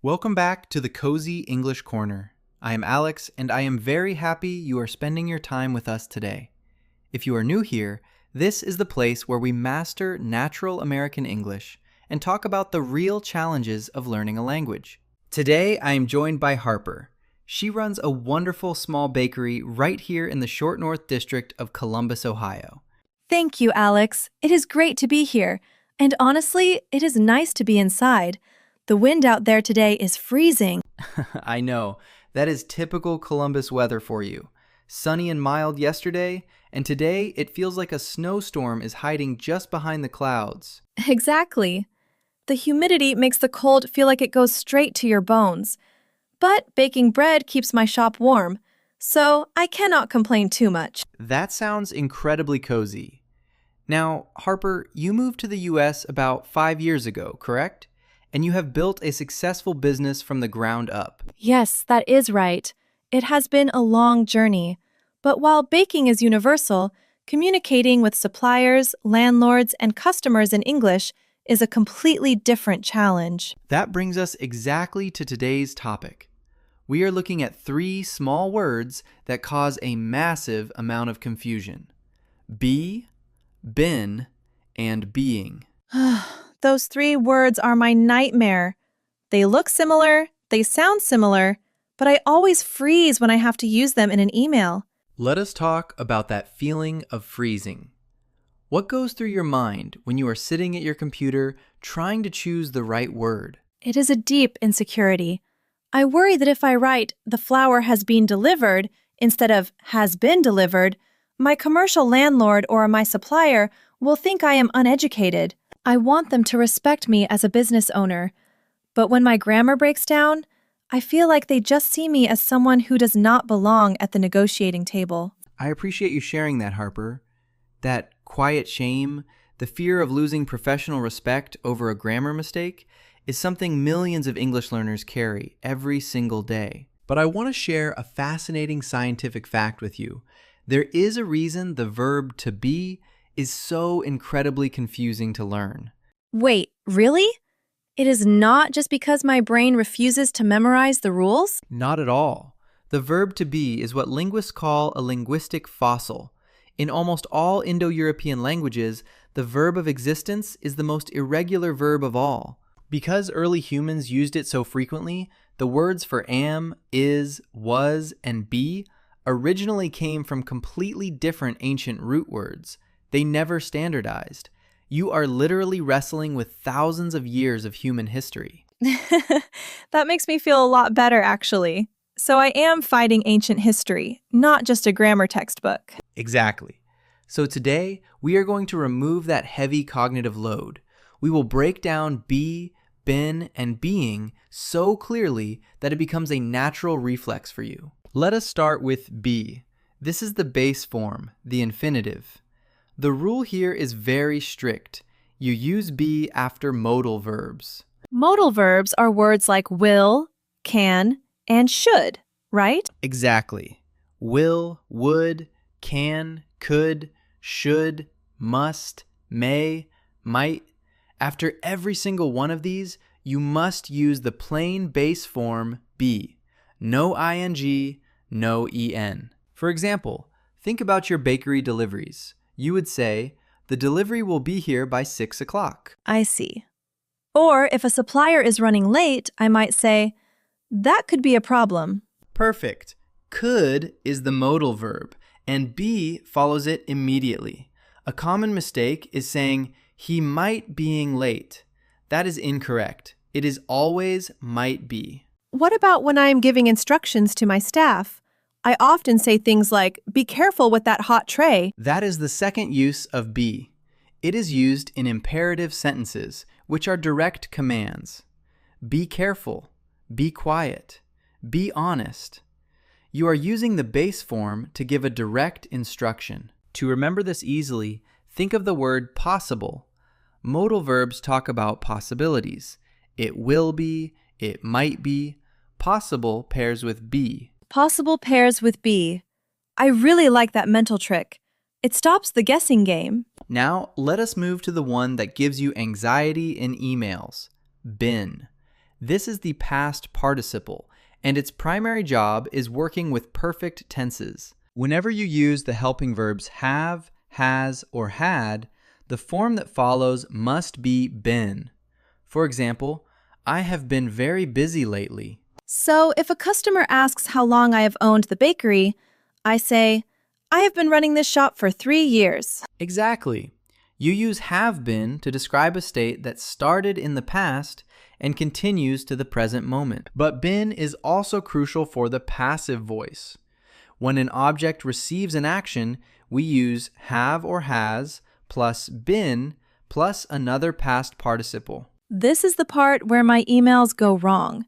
Welcome back to the Cozy English Corner. I am Alex, and I am very happy you are spending your time with us today. If you are new here, this is the place where we master natural American English and talk about the real challenges of learning a language. Today, I am joined by Harper. She runs a wonderful small bakery right here in the Short North District of Columbus, Ohio. Thank you, Alex. It is great to be here. And honestly, it is nice to be inside. The wind out there today is freezing. I know, that is typical Columbus weather for you. Sunny and mild yesterday, and today it feels like a snowstorm is hiding just behind the clouds. Exactly. The humidity makes the cold feel like it goes straight to your bones. But baking bread keeps my shop warm, so I cannot complain too much. That sounds incredibly cozy. Now, Harper, you moved to the US about 5 years ago, correct? And you have built a successful business from the ground up. Yes, that is right. It has been a long journey. But while baking is universal, communicating with suppliers, landlords, and customers in English is a completely different challenge. That brings us exactly to today's topic. We are looking at 3 small words that cause a massive amount of confusion. Be, been, and being. Those 3 words are my nightmare. They look similar, they sound similar, but I always freeze when I have to use them in an email. Let us talk about that feeling of freezing. What goes through your mind when you are sitting at your computer trying to choose the right word? It is a deep insecurity. I worry that if I write, "the flower has been delivered," instead of "has been delivered," my commercial landlord or my supplier will think I am uneducated. I want them to respect me as a business owner. But when my grammar breaks down, I feel like they just see me as someone who does not belong at the negotiating table. I appreciate you sharing that, Harper. That quiet shame, the fear of losing professional respect over a grammar mistake, is something millions of English learners carry every single day. But I want to share a fascinating scientific fact with you. There is a reason the verb to be is so incredibly confusing to learn. Wait, really? It is not just because my brain refuses to memorize the rules? Not at all. The verb to be is what linguists call a linguistic fossil. In almost all Indo-European languages, the verb of existence is the most irregular verb of all. Because early humans used it so frequently, the words for am, is, was, and be originally came from completely different ancient root words. They never standardized. You are literally wrestling with thousands of years of human history. That makes me feel a lot better, actually. So I am fighting ancient history, not just a grammar textbook. Exactly. So today, we are going to remove that heavy cognitive load. We will break down be, been, and being so clearly that it becomes a natural reflex for you. Let us start with be. This is the base form, the infinitive. The rule here is very strict. You use be after modal verbs. Modal verbs are words like will, can, and should, right? Exactly. Will, would, can, could, should, must, may, might. After every single one of these, you must use the plain base form be. No ing, no en. For example, think about your bakery deliveries. You would say, the delivery will be here by 6 o'clock. I see. Or if a supplier is running late, I might say, that could be a problem. Perfect. Could is the modal verb, and be follows it immediately. A common mistake is saying, he might being late. That is incorrect. It is always might be. What about when I am giving instructions to my staff? I often say things like, be careful with that hot tray. That is the second use of be. It is used in imperative sentences, which are direct commands. Be careful. Be quiet. Be honest. You are using the base form to give a direct instruction. To remember this easily, think of the word possible. Modal verbs talk about possibilities. It will be, it might be. Possible pairs with be. Possible pairs with be. I really like that mental trick. It stops the guessing game. Now, let us move to the one that gives you anxiety in emails. Been. This is the past participle, and its primary job is working with perfect tenses. Whenever you use the helping verbs have, has, or had, the form that follows must be been. For example, I have been very busy lately. So if a customer asks how long I have owned the bakery, I say, I have been running this shop for 3 years. Exactly. You use have been to describe a state that started in the past and continues to the present moment. But been is also crucial for the passive voice. When an object receives an action, we use have or has plus been plus another past participle. This is the part where my emails go wrong.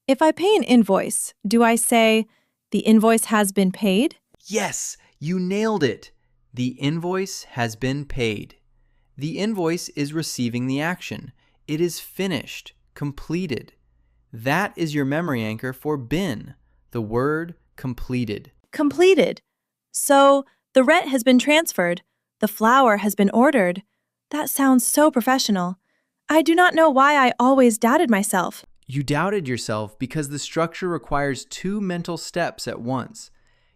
If I pay an invoice, do I say, the invoice has been paid? Yes, you nailed it. The invoice has been paid. The invoice is receiving the action. It is finished, completed. That is your memory anchor for been, the word completed. Completed. So, the rent has been transferred. The flour has been ordered. That sounds so professional. I do not know why I always doubted myself. You doubted yourself because the structure requires 2 mental steps at once.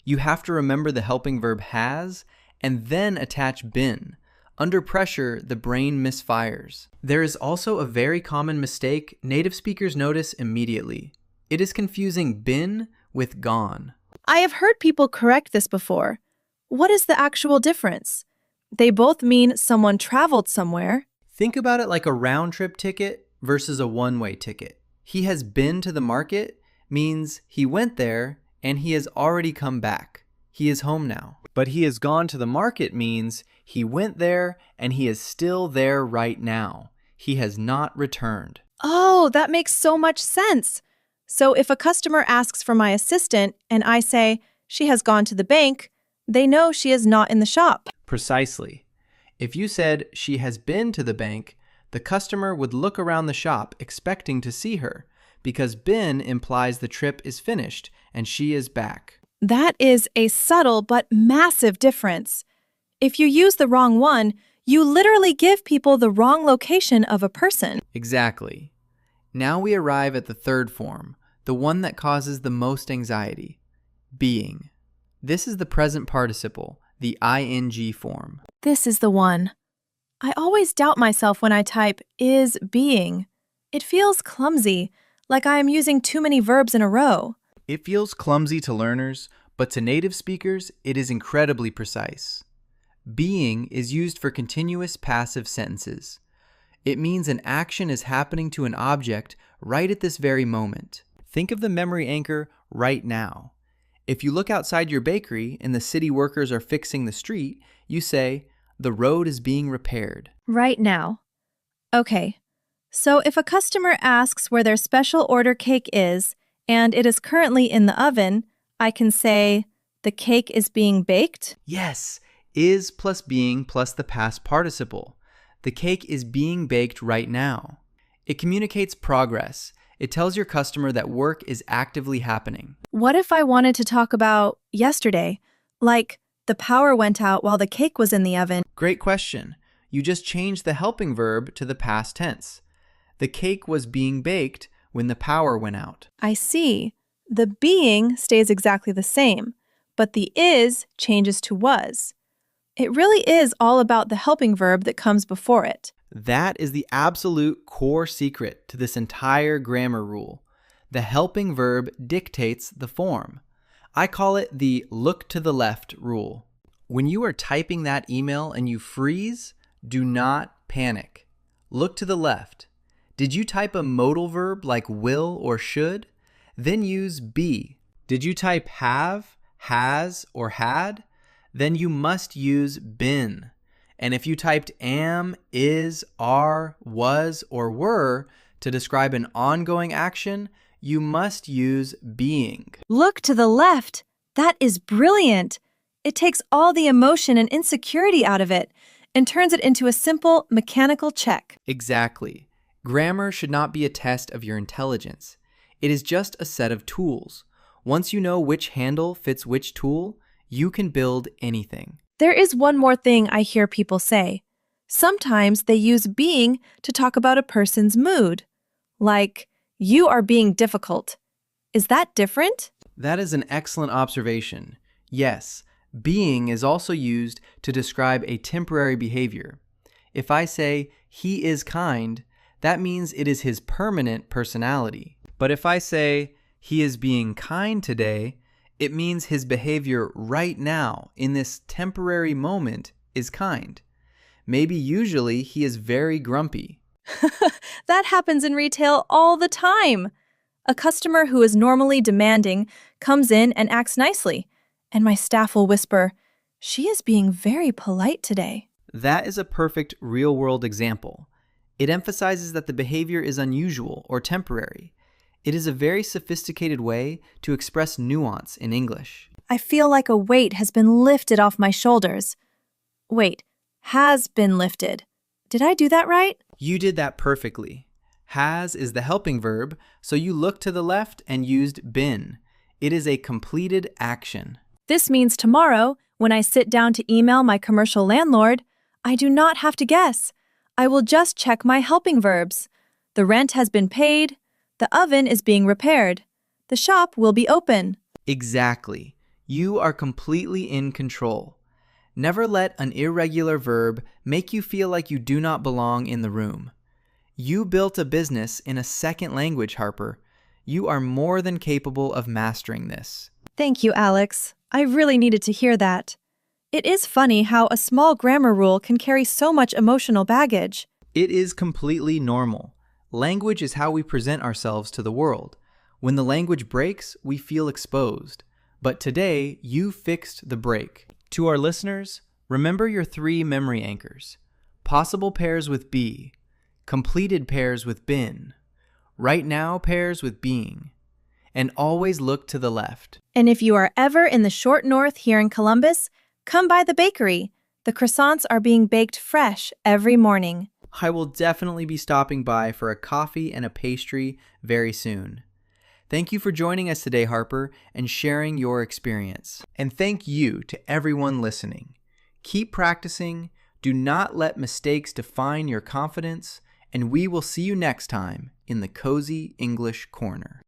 You have to remember the helping verb has and then attach been. Under pressure, the brain misfires. There is also a very common mistake native speakers notice immediately. It is confusing been with gone. I have heard people correct this before. What is the actual difference? They both mean someone traveled somewhere. Think about it like a round-trip ticket versus a one-way ticket. He has been to the market means he went there and he has already come back. He is home now. But he has gone to the market means he went there and he is still there right now. He has not returned. Oh, that makes so much sense. So if a customer asks for my assistant and I say she has gone to the bank, they know she is not in the shop. Precisely. If you said she has been to the bank, the customer would look around the shop expecting to see her, because been implies the trip is finished and she is back. That is a subtle but massive difference. If you use the wrong one, you literally give people the wrong location of a person. Exactly. Now we arrive at the third form, the one that causes the most anxiety, being. This is the present participle, the ing form. This is the one. I always doubt myself when I type is being. It feels clumsy, like I am using too many verbs in a row. It feels clumsy to learners, but to native speakers, it is incredibly precise. Being is used for continuous passive sentences. It means an action is happening to an object right at this very moment. Think of the memory anchor right now. If you look outside your bakery and the city workers are fixing the street, you say, the road is being repaired. Right now. Okay. So if a customer asks where their special order cake is, and it is currently in the oven, I can say, the cake is being baked? Yes, is plus being plus the past participle. The cake is being baked right now. It communicates progress. It tells your customer that work is actively happening. What if I wanted to talk about yesterday? Like, the power went out while the cake was in the oven. Great question. You just changed the helping verb to the past tense. The cake was being baked when the power went out. I see. The being stays exactly the same, but the is changes to was. It really is all about the helping verb that comes before it. That is the absolute core secret to this entire grammar rule. The helping verb dictates the form. I call it the look to the left rule. When you are typing that email and you freeze, do not panic. Look to the left. Did you type a modal verb like will or should? Then use be. Did you type have, has, or had? Then you must use been. And if you typed am, is, are, was, or were to describe an ongoing action, you must use being. Look to the left. That is brilliant. It takes all the emotion and insecurity out of it and turns it into a simple mechanical check. Exactly. Grammar should not be a test of your intelligence. It is just a set of tools. Once you know which handle fits which tool, you can build anything. There is one more thing I hear people say. Sometimes they use being to talk about a person's mood. Like, You are being difficult. Is that different? That is an excellent observation. Yes, being is also used to describe a temporary behavior. If I say, he is kind, that means it is his permanent personality. But if I say, he is being kind today, it means his behavior right now, in this temporary moment, is kind. Maybe usually he is very grumpy. That happens in retail all the time. A customer who is normally demanding comes in and acts nicely, and my staff will whisper, "She is being very polite today." That is a perfect real-world example. It emphasizes that the behavior is unusual or temporary. It is a very sophisticated way to express nuance in English. I feel like a weight has been lifted off my shoulders. Wait, has been lifted. Did I do that right? You did that perfectly. Has is the helping verb, so you looked to the left and used been. It is a completed action. This means tomorrow, when I sit down to email my commercial landlord, I do not have to guess. I will just check my helping verbs. The rent has been paid. The oven is being repaired. The shop will be open. Exactly. You are completely in control. Never let an irregular verb make you feel like you do not belong in the room. You built a business in a second language, Harper. You are more than capable of mastering this. Thank you, Alex. I really needed to hear that. It is funny how a small grammar rule can carry so much emotional baggage. It is completely normal. Language is how we present ourselves to the world. When the language breaks, we feel exposed. But today, you fixed the break. To our listeners, remember your 3 memory anchors. Possible pairs with be, completed pairs with been, right now pairs with being, and always look to the left. And if you are ever in the short north here in Columbus, come by the bakery. The croissants are being baked fresh every morning. I will definitely be stopping by for a coffee and a pastry very soon. Thank you for joining us today, Harper, and sharing your experience. And thank you to everyone listening. Keep practicing, do not let mistakes define your confidence, and we will see you next time in the Cozy English Corner.